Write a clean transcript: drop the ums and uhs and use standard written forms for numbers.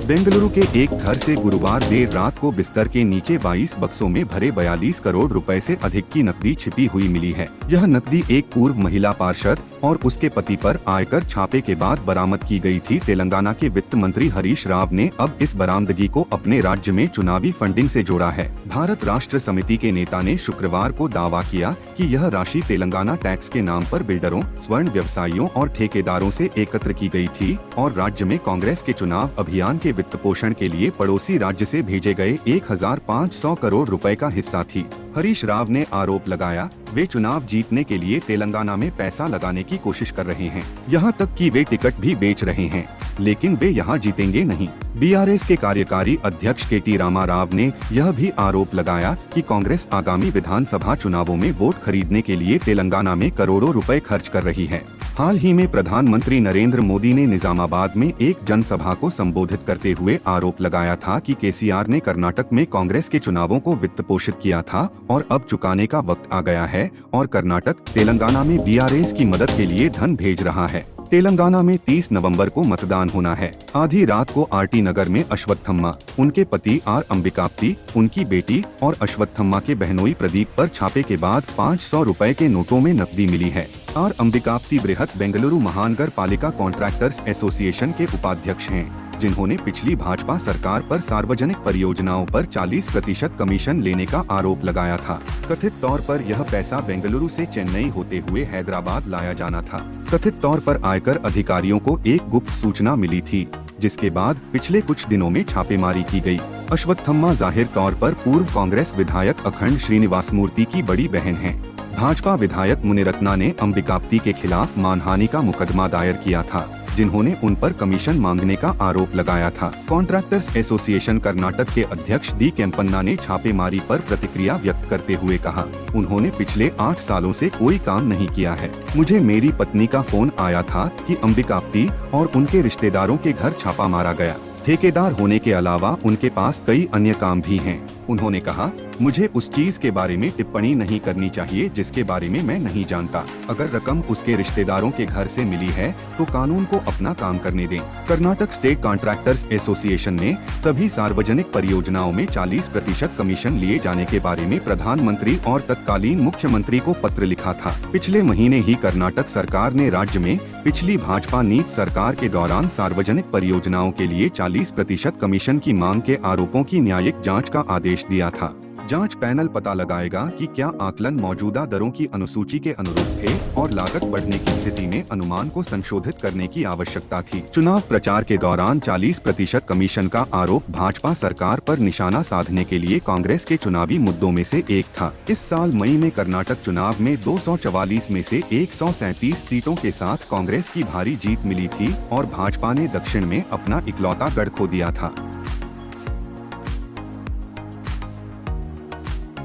बेंगलुरु के एक घर से गुरुवार देर रात को बिस्तर के नीचे 22 बक्सों में भरे 42 करोड़ रुपए से अधिक की नकदी छिपी हुई मिली है। यह नकदी एक पूर्व महिला पार्षद और उसके पति पर आयकर छापे के बाद बरामद की गई थी। तेलंगाना के वित्त मंत्री हरीश राव ने अब इस बरामदगी को अपने राज्य में चुनावी फंडिंग से जोड़ा है। भारत राष्ट्र समिति के नेता ने शुक्रवार को दावा किया कि यह राशि तेलंगाना टैक्स के नाम पर बिल्डरों, स्वर्ण व्यवसायियों और ठेकेदारों से एकत्र की गई थी और राज्य में कांग्रेस के चुनाव अभियान के वित्त पोषण के लिए पड़ोसी राज्य से भेजे गए 1500 करोड़ रुपए का हिस्सा थी। हरीश राव ने आरोप लगाया, वे चुनाव जीतने के लिए तेलंगाना में पैसा लगाने की कोशिश कर रहे हैं, यहाँ तक कि वे टिकट भी बेच रहे हैं, लेकिन वे यहाँ जीतेंगे नहीं। बीआरएस के कार्यकारी अध्यक्ष केटी रामा राव ने यह भी आरोप लगाया कि कांग्रेस आगामी विधानसभा चुनावों में वोट खरीदने के लिए तेलंगाना में करोड़ों रुपए खर्च कर रही है। हाल ही में प्रधानमंत्री नरेंद्र मोदी ने निजामाबाद में एक जनसभा को संबोधित करते हुए आरोप लगाया था कि केसीआर ने कर्नाटक में कांग्रेस के चुनावों को वित्त पोषित किया था और अब चुकाने का वक्त आ गया है और कर्नाटक तेलंगाना में बीआरएस की मदद के लिए धन भेज रहा है। तेलंगाना में 30 नवंबर को मतदान होना है। आधी रात को आरटी नगर में अश्वत्थम्मा, उनके पति आर अंबिकाप्ती, उनकी बेटी और अश्वत्थम्मा के बहनोई प्रदीप पर छापे के बाद 500 रुपए के नोटों में नकदी मिली है। आर अंबिकाप्ती बृहत बेंगलुरु महानगर पालिका कॉन्ट्रैक्टर्स एसोसिएशन के उपाध्यक्ष हैं, जिन्होंने पिछली भाजपा सरकार पर सार्वजनिक परियोजनाओं पर 40% कमीशन लेने का आरोप लगाया था। कथित तौर पर यह पैसा बेंगलुरु से चेन्नई होते हुए हैदराबाद लाया जाना था। कथित तौर पर आयकर अधिकारियों को एक गुप्त सूचना मिली थी, जिसके बाद पिछले कुछ दिनों में छापेमारी की गई। अश्वत्थम्मा जाहिर तौर पर पूर्व कांग्रेस विधायक अखंड श्रीनिवास मूर्ति की बड़ी बहन है। भाजपा विधायक मुनिरत्ना ने अंबिकाप्ती के खिलाफ मानहानि का मुकदमा दायर किया था, जिन्होंने उन पर कमीशन मांगने का आरोप लगाया था। कॉन्ट्रैक्टर्स एसोसिएशन कर्नाटक के अध्यक्ष डी केम्पन्ना ने छापेमारी पर प्रतिक्रिया व्यक्त करते हुए कहा, उन्होंने पिछले 8 सालों से कोई काम नहीं किया है। मुझे मेरी पत्नी का फोन आया था कि अंबिकाप्ती और उनके रिश्तेदारों के घर छापा मारा गया। ठेकेदार होने के अलावा उनके पास कई अन्य काम भी हैं। उन्होंने कहा, मुझे उस चीज के बारे में टिप्पणी नहीं करनी चाहिए जिसके बारे में मैं नहीं जानता। अगर रकम उसके रिश्तेदारों के घर से मिली है तो कानून को अपना काम करने दें। कर्नाटक स्टेट कॉन्ट्रैक्टर्स एसोसिएशन ने सभी सार्वजनिक परियोजनाओं में 40% कमीशन लिए जाने के बारे में प्रधानमंत्री और तत्कालीन मुख्यमंत्री को पत्र लिखा था। पिछले महीने ही कर्नाटक सरकार ने राज्य में पिछली भाजपा नीति सरकार के दौरान सार्वजनिक परियोजनाओं के लिए 40% कमीशन की मांग के आरोपों की न्यायिक जाँच का आदेश दिया था। जांच पैनल पता लगाएगा कि क्या आकलन मौजूदा दरों की अनुसूची के अनुरूप थे और लागत बढ़ने की स्थिति में अनुमान को संशोधित करने की आवश्यकता थी। चुनाव प्रचार के दौरान 40% कमीशन का आरोप भाजपा सरकार पर निशाना साधने के लिए कांग्रेस के चुनावी मुद्दों में से एक था। इस साल मई में कर्नाटक चुनाव में 244 में से 137 सीटों के साथ कांग्रेस की भारी जीत मिली थी और भाजपा ने दक्षिण में अपना इकलौता गढ़ खो दिया था।